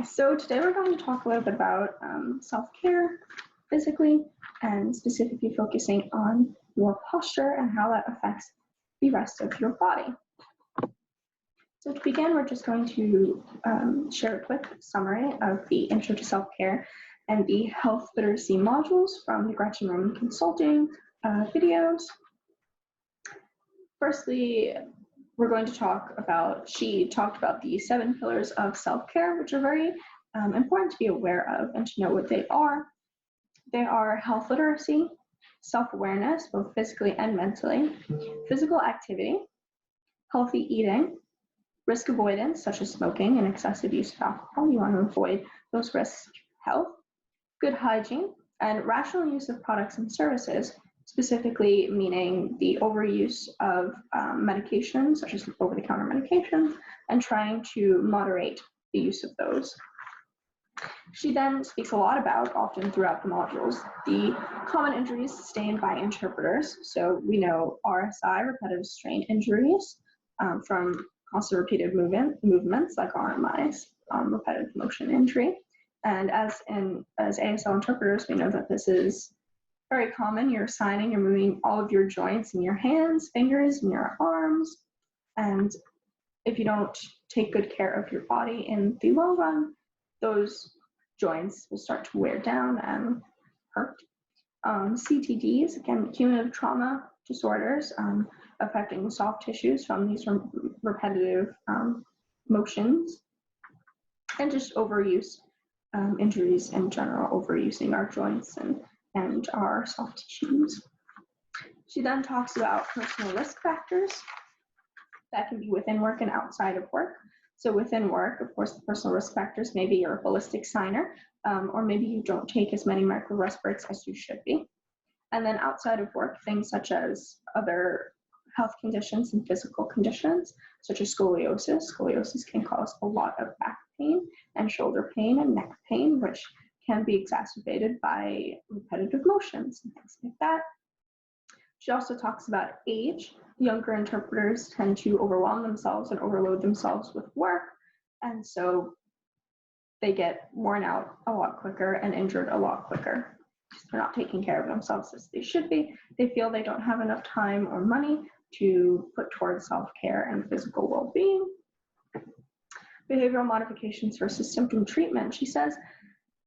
So today we're going to talk a little bit about self-care physically and specifically focusing on your posture and how that affects the rest of your body. So to begin, we're just going to share a quick summary of the Intro to Self-Care and the Health Literacy modules from the Gretchen Roman Consulting videos. Firstly, we're going to talk about, she talked about the 7 pillars of self-care, which are very important to be aware of and to know what they are. They are health literacy, self-awareness, both physically and mentally, physical activity, healthy eating, risk avoidance, such as smoking and excessive use of alcohol. You want to avoid those risks to health, good hygiene, and rational use of products and services, specifically meaning the overuse of medications, such as over-the-counter medications, and trying to moderate the use of those. She then speaks a lot about, often throughout the modules, the common injuries sustained by interpreters. So we know RSI, repetitive strain injuries, from constant repeated movements like RMIs, repetitive motion injury. And as ASL interpreters, we know that this is very common. You're signing, you're moving all of your joints in your hands, fingers, and your arms. And if you don't take good care of your body in the long run, those joints will start to wear down and hurt. CTDs, again, cumulative trauma disorders, affecting the soft tissues from these repetitive motions, and just overuse, injuries in general, overusing our joints and our soft tissues. She then talks about personal risk factors that can be within work and outside of work. So within work, of course, the personal risk factors, maybe you're a ballistic signer, or maybe you don't take as many micro-respirates as you should be. And then outside of work, things such as other health conditions and physical conditions, such as scoliosis. Scoliosis can cause a lot of back pain and shoulder pain and neck pain, which can be exacerbated by repetitive motions and things like that. She also talks about age. Younger interpreters tend to overwhelm themselves and overload themselves with work, and so they get worn out a lot quicker and injured a lot quicker. They're not taking care of themselves as they should be. They feel they don't have enough time or money to put towards self-care and physical well-being. Behavioral modifications versus symptom treatment. She says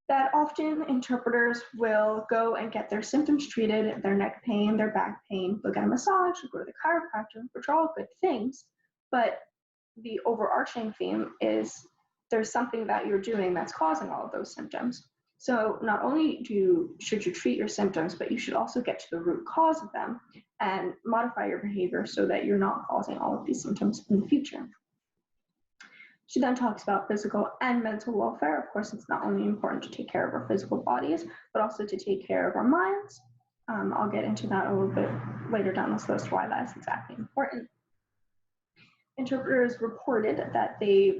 that often interpreters will go and get their symptoms treated, their neck pain, their back pain, they'll get a massage, go to the chiropractor, which are all good things, but the overarching theme is there's something that you're doing that's causing all of those symptoms. So not only should you treat your symptoms, but you should also get to the root cause of them and modify your behavior so that you're not causing all of these symptoms in the future. She then talks about physical and mental welfare. Of course, it's not only important to take care of our physical bodies, but also to take care of our minds. I'll get into that a little bit later down this list, why that's exactly important. Interpreters reported that they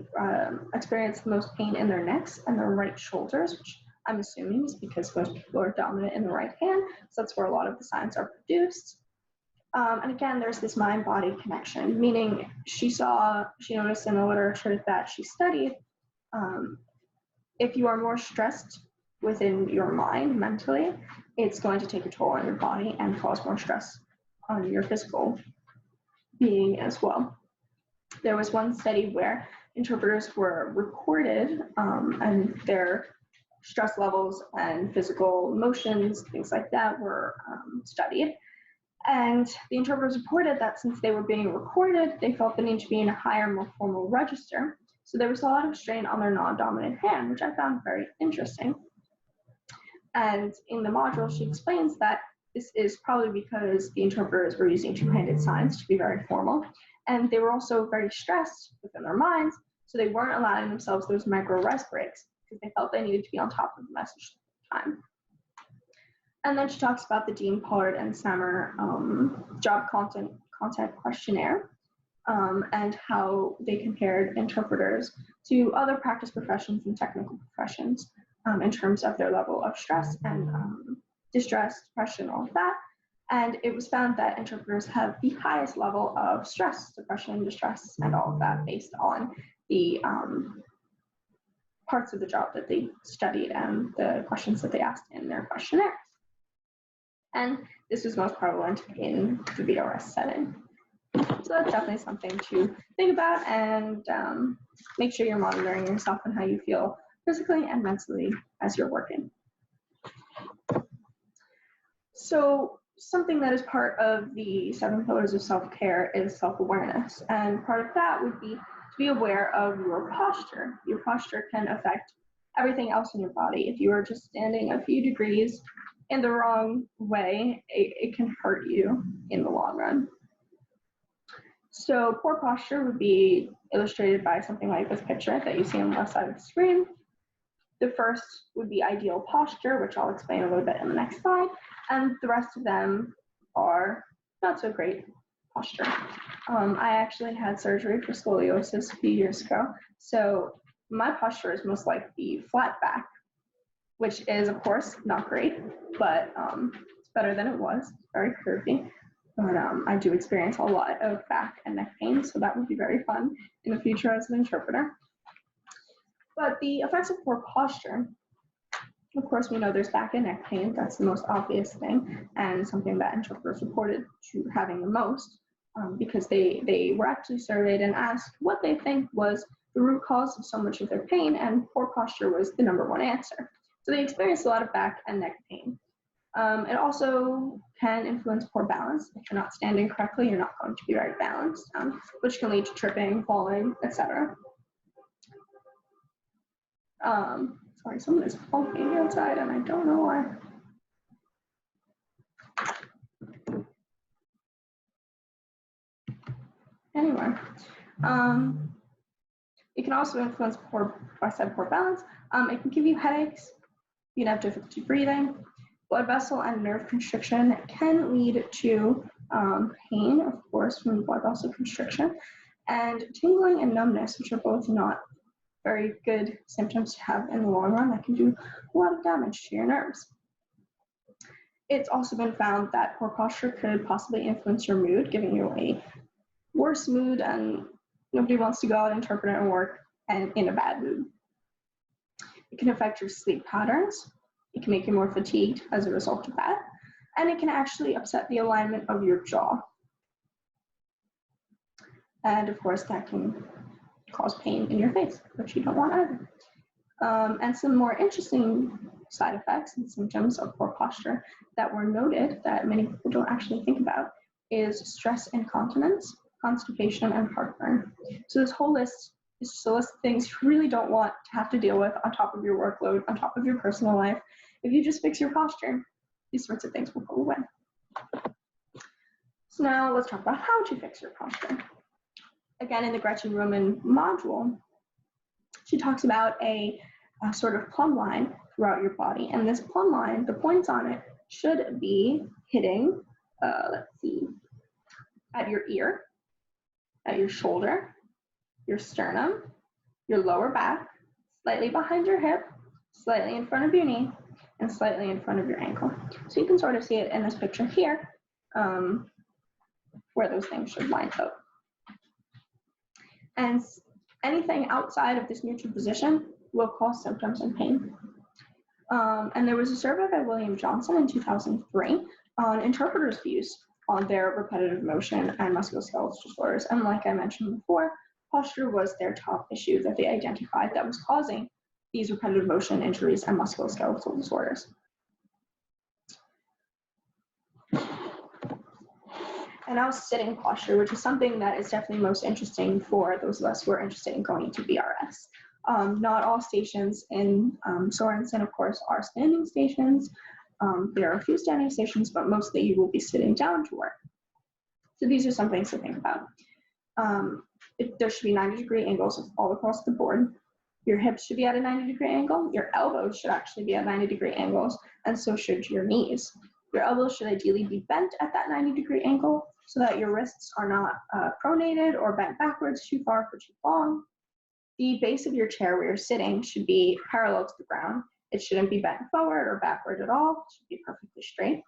experienced the most pain in their necks and their right shoulders, which I'm assuming is because most people are dominant in the right hand, so that's where a lot of the signs are produced. And again, there's this mind-body connection, meaning she noticed in the literature that she studied, if you are more stressed within your mind mentally, it's going to take a toll on your body and cause more stress on your physical being as well. There was one study where interpreters were recorded and their stress levels and physical motions, things like that, were studied. And the interpreters reported that since they were being recorded, they felt the need to be in a higher, more formal register. So there was a lot of strain on their non-dominant hand, which I found very interesting. And in the module, she explains that this is probably because the interpreters were using two-handed signs to be very formal, and they were also very stressed within their minds, so they weren't allowing themselves those micro-rest breaks because they felt they needed to be on top of the message at the time. And then she talks about the Dean Pollard and Samer job content questionnaire and how they compared interpreters to other practice professions and technical professions in terms of their level of stress and distress, depression, all of that. And it was found that interpreters have the highest level of stress, depression, distress, and all of that based on the parts of the job that they studied and the questions that they asked in their questionnaires. And this was most prevalent in the VRS setting. So that's definitely something to think about, and make sure you're monitoring yourself and how you feel physically and mentally as you're working. So something that is part of the 7 pillars of self-care is self-awareness. And part of that would be to be aware of your posture. Your posture can affect everything else in your body. If you are just standing a few degrees in the wrong way, it can hurt you in the long run. So poor posture would be illustrated by something like this picture that you see on the left side of the screen. The first would be ideal posture, which I'll explain a little bit in the next slide, and the rest of them are not so great posture. I actually had surgery for scoliosis a few years ago, so my posture is most like the flat back, which is, of course, not great, but it's better than it was. It's very curvy. But I do experience a lot of back and neck pain, so that would be very fun in the future as an interpreter. But the effects of poor posture, of course, we know there's back and neck pain. That's the most obvious thing, and something that interpreters reported to having the most, because they were actually surveyed and asked what they think was the root cause of so much of their pain, and poor posture was the #1 answer. So they experienced a lot of back and neck pain. It also can influence poor balance. If you're not standing correctly, you're not going to be very balanced, which can lead to tripping, falling, etc. Sorry, someone is honking outside and I don't know why. Anyway, it can also influence poor balance. It can give you headaches. You can have difficulty breathing. Blood vessel and nerve constriction can lead to pain, of course, from blood vessel constriction, and tingling and numbness, which are both not very good symptoms to have in the long run. That can do a lot of damage to your nerves. It's also been found that poor posture could possibly influence your mood, giving you a worse mood, and nobody wants to go out, interpret, and work and in a bad mood. It can affect your sleep patterns. It can make you more fatigued as a result of that, and it can actually upset the alignment of your jaw. And of course, that can cause pain in your face, which you don't want either. And some more interesting side effects and symptoms of poor posture that were noted that many people don't actually think about is stress incontinence, constipation, and heartburn. So this whole list is just a list of things you really don't want to have to deal with on top of your workload, on top of your personal life. If you just fix your posture, these sorts of things will go away. So now let's talk about how to fix your posture. Again, in the Gretchen Roman module, she talks about a sort of plumb line throughout your body. And this plumb line, the points on it should be hitting, let's see, at your ear, at your shoulder, your sternum, your lower back, slightly behind your hip, slightly in front of your knee, and slightly in front of your ankle. So you can sort of see it in this picture here, where those things should line up. And anything outside of this neutral position will cause symptoms and pain. And there was a survey by William Johnson in 2003 on interpreters' views on their repetitive motion and musculoskeletal disorders. And like I mentioned before, posture was their top issue that they identified that was causing these repetitive motion injuries and musculoskeletal disorders. And now sitting posture, which is something that is definitely most interesting for those of us who are interested in going into VRS. Not all stations in Sorensen, of course, are standing stations. There are a few standing stations, but mostly you will be sitting down to work. So these are some things to think about. There should be 90-degree angles all across the board. Your hips should be at a 90-degree angle. Your elbows should actually be at 90-degree angles, and so should your knees. Your elbows should ideally be bent at that 90-degree angle so that your wrists are not pronated or bent backwards too far for too long. The base of your chair where you're sitting should be parallel to the ground. It shouldn't be bent forward or backward at all. It should be perfectly straight.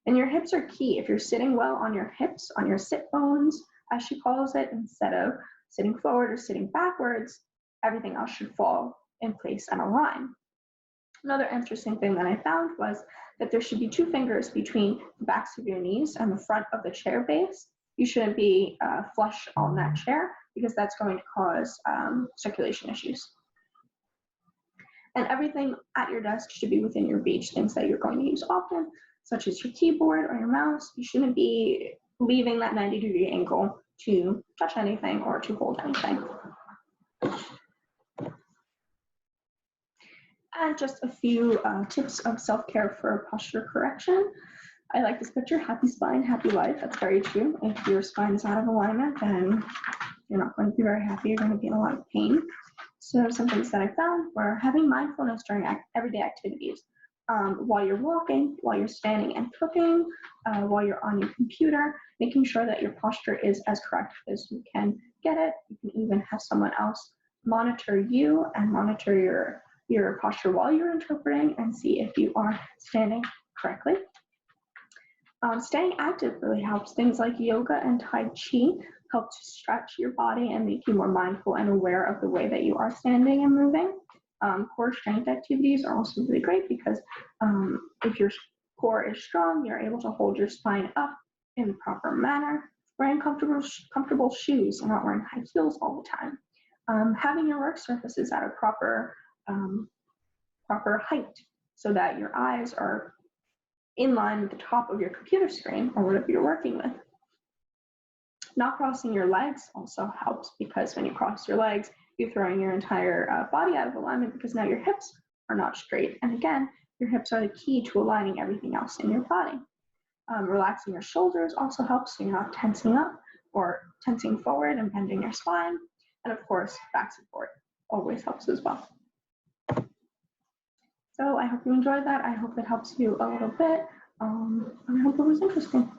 And your hips are key. If you're sitting well on your hips, on your sit bones, as she calls it, instead of sitting forward or sitting backwards, everything else should fall in place and align. Another interesting thing that I found was that there should be 2 fingers between the backs of your knees and the front of the chair base. You shouldn't be flush on that chair because that's going to cause circulation issues. And everything at your desk should be within your reach, things that you're going to use often, such as your keyboard or your mouse. You shouldn't be leaving that 90-degree angle to touch anything or to hold anything. And just a few tips of self-care for posture correction. I like this picture, happy spine, happy life. That's very true. If your spine is out of alignment, then you're not going to be very happy. You're going to be in a lot of pain. So some things that I found were having mindfulness during everyday activities. While you're walking, while you're standing and cooking, while you're on your computer, making sure that your posture is as correct as you can get it. You can even have someone else monitor you and monitor your posture while you're interpreting and see if you are standing correctly. Staying active really helps. Things like yoga and Tai Chi help to stretch your body and make you more mindful and aware of the way that you are standing and moving. Core strength activities are also really great because if your core is strong, you're able to hold your spine up in the proper manner. Wearing comfortable shoes and not wearing high heels all the time. Having your work surfaces at a proper height so that your eyes are in line with the top of your computer screen or whatever you're working with. Not crossing your legs also helps because when you cross your legs, you're throwing your entire body out of alignment because now your hips are not straight. And again, your hips are the key to aligning everything else in your body. Relaxing your shoulders also helps so you're not tensing up or tensing forward and bending your spine. And of course, back support always helps as well. So I hope you enjoyed that. I hope it helps you a little bit. I hope it was interesting.